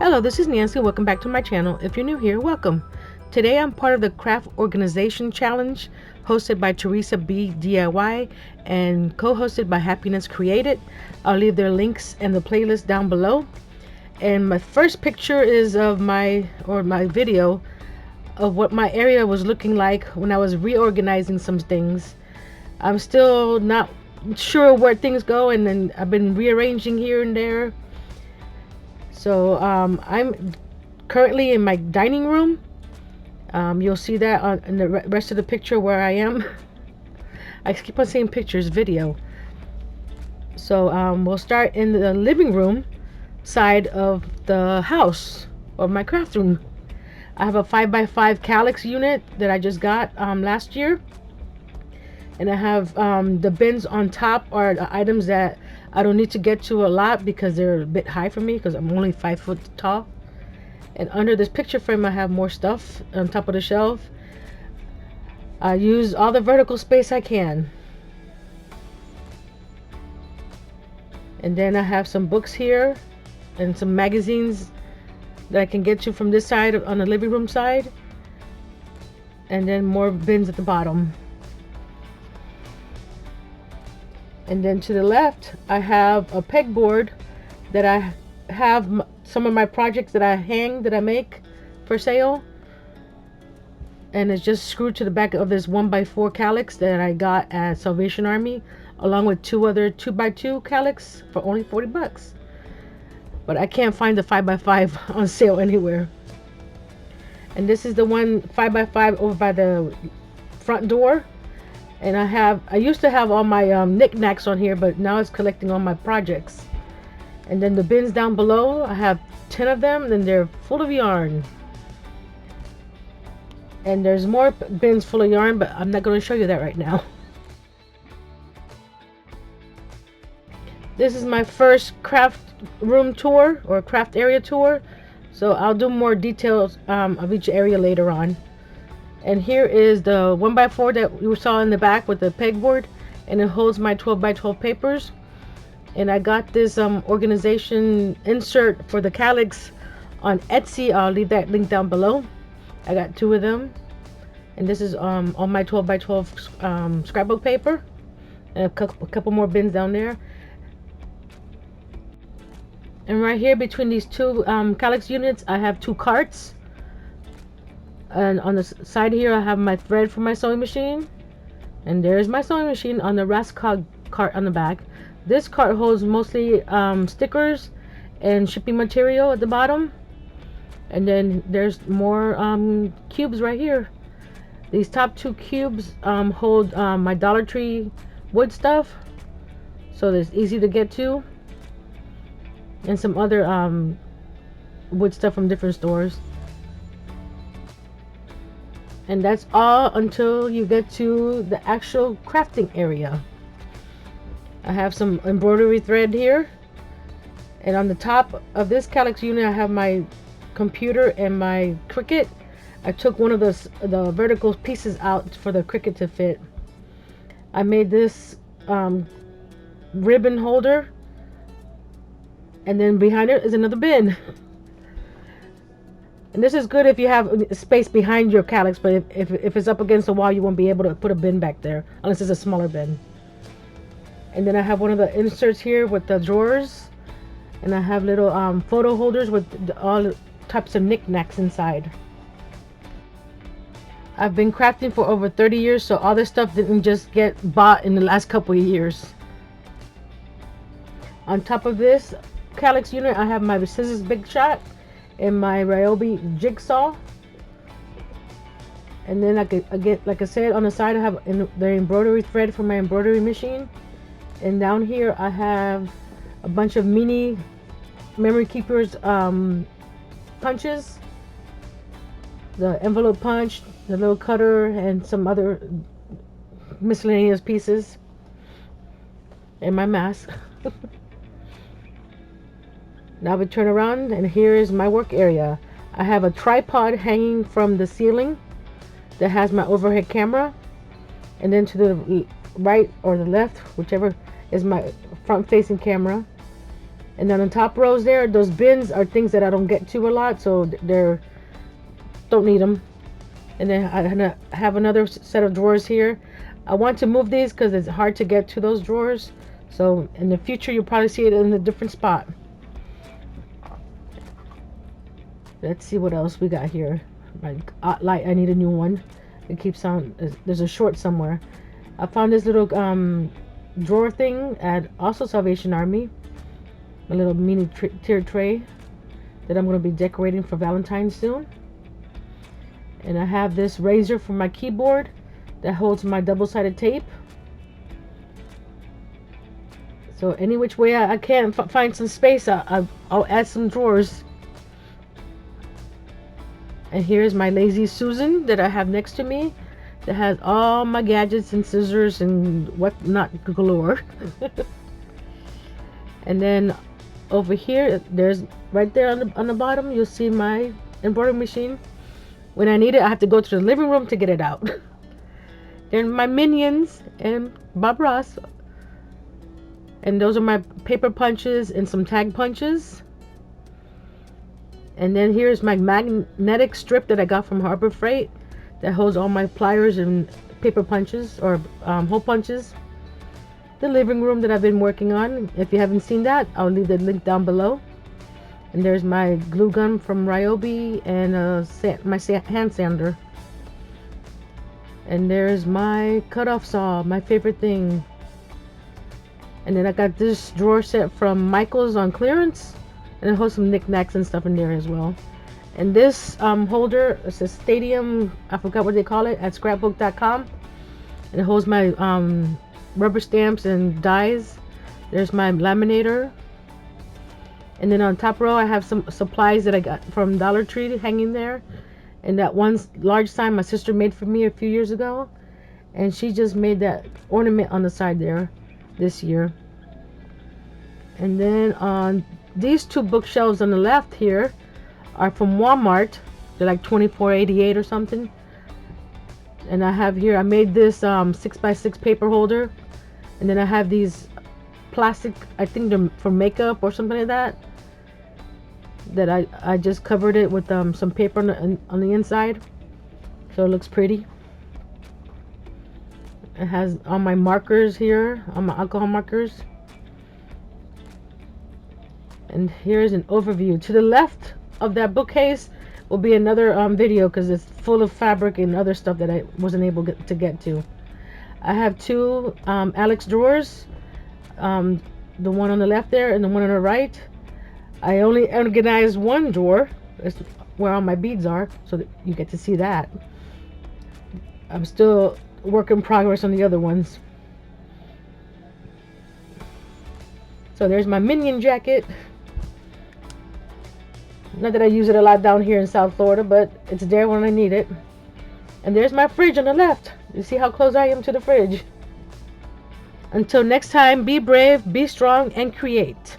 Hello, this is Nancy. Welcome back to my channel. If you're new here, welcome. Today I'm part of the Craft Organization Challenge hosted by Theresa B DIY and co-hosted by Happiness Created. I'll leave their links and the playlist down below. And my first picture is of my video of what my area was looking like when I was reorganizing some things. I'm still not sure where things go, and then I've been rearranging here and there. So I'm currently in my dining room. You'll see that in the rest of the picture where I am. I keep on saying pictures, video. So we'll start in the living room side of the house, or my craft room. I have a 5x5 calyx unit that I just got last year. And I have the bins on top are the items that I don't need to get to a lot because they're a bit high for me because I'm only 5 foot tall. And under this picture frame I have more stuff on top of the shelf. I use all the vertical space I can. And then I have some books here and some magazines that I can get to from this side on the living room side. And then more bins at the bottom. And then to the left, I have a pegboard that I have some of my projects that I make for sale. And it's just screwed to the back of this 1x4 calyx that I got at Salvation Army, along with two other 2x2 calyx for only 40 bucks. But I can't find the 5x5 on sale anywhere. And this is the one 5x5 over by the front door. And I used to have all my knickknacks on here, but now it's collecting all my projects. And then the bins down below, I have 10 of them, and they're full of yarn. And there's more bins full of yarn, but I'm not going to show you that right now. This is my first craft room tour, or craft area tour. So I'll do more details of each area later on. And here is the 1x4 that you saw in the back with the pegboard, and it holds my 12x12 papers. And I got this organization insert for the calyx on Etsy. I'll leave that link down below. I got 2 of them, and this is on my 12x12 scrapbook paper, and a couple more bins down there. And right here between these 2 calyx units, I have 2 carts. And on the side here I have my thread for my sewing machine, and there's my sewing machine on the Rascog cart on the back. This cart holds mostly stickers and shipping material at the bottom. And then there's more cubes right here. These top 2 cubes hold my Dollar Tree wood stuff, so it's easy to get to, and some other wood stuff from different stores. And that's all until you get to the actual crafting area. I have some embroidery thread here. And on the top of this calyx unit, I have my computer and my Cricut. I took one of the vertical pieces out for the Cricut to fit. I made this ribbon holder. And then behind it is another bin. And this is good if you have space behind your calyx, but if it's up against the wall, you won't be able to put a bin back there unless it's a smaller bin. And then I have one of the inserts here with the drawers, and I have little photo holders with all types of knickknacks inside. I've been crafting for over 30 years, so all this stuff didn't just get bought in the last couple of years. On top of this calyx unit, I have my scissors Big Shot and my Ryobi jigsaw. And then I get, like I said, on the side I have the embroidery thread for my embroidery machine. And down here I have a bunch of mini memory keepers punches, the envelope punch, the little cutter, and some other miscellaneous pieces, and my mask. Now we turn around, and here is my work area. I have a tripod hanging from the ceiling that has my overhead camera, and then to the right or the left, whichever, is my front facing camera. And then on the top rows there, those bins are things that I don't get to a lot, so they're don't need them. And then I have another set of drawers here. I want to move these because it's hard to get to those drawers. So in the future, you'll probably see it in a different spot. Let's see what else we got here. My light, I need a new one. It keeps on, there's a short somewhere. I found this little drawer thing at also Salvation Army. A little mini tier tray that I'm going to be decorating for Valentine's soon. And I have this razor for my keyboard that holds my double-sided tape. So any which way I can find some space, I'll add some drawers. And here's my Lazy Susan that I have next to me that has all my gadgets and scissors and whatnot galore. And then over here, there's right there on the bottom, you'll see my embroidery machine. When I need it, I have to go to the living room to get it out. Then my Minions and Bob Ross. And those are my paper punches and some tag punches. And then here's my magnetic strip that I got from Harbor Freight that holds all my pliers and paper punches or hole punches. The living room that I've been working on. If you haven't seen that, I'll leave the link down below. And there's my glue gun from Ryobi and my hand sander. And there's my cutoff saw, my favorite thing. And then I got this drawer set from Michael's on clearance. And it holds some knickknacks and stuff in there as well. And this holder, it's a Stadium, I forgot what they call it, at scrapbook.com. And it holds my rubber stamps and dies. There's my laminator. And then on top row, I have some supplies that I got from Dollar Tree hanging there. And that one large sign my sister made for me a few years ago. And she just made that ornament on the side there this year. And then on these two bookshelves on the left here are from Walmart. They're like $24.88 or something. And I have here, I made this 6x6 paper holder. And then I have these plastic, I think they're for makeup or something like that. That I just covered it with some paper on the inside. So it looks pretty. It has all my markers here, all my alcohol markers. And here's an overview. To the left of that bookcase will be another video because it's full of fabric and other stuff that I wasn't able to get to. I have two Alex drawers. The one on the left there and the one on the right. I only organized one drawer. It's where all my beads are, so that you get to see that. I'm still work in progress on the other ones. So there's my Minion Jacket. Not that I use it a lot down here in South Florida, but it's there when I need it. And there's my fridge on the left. You see how close I am to the fridge. Until next time, be brave, be strong, and create.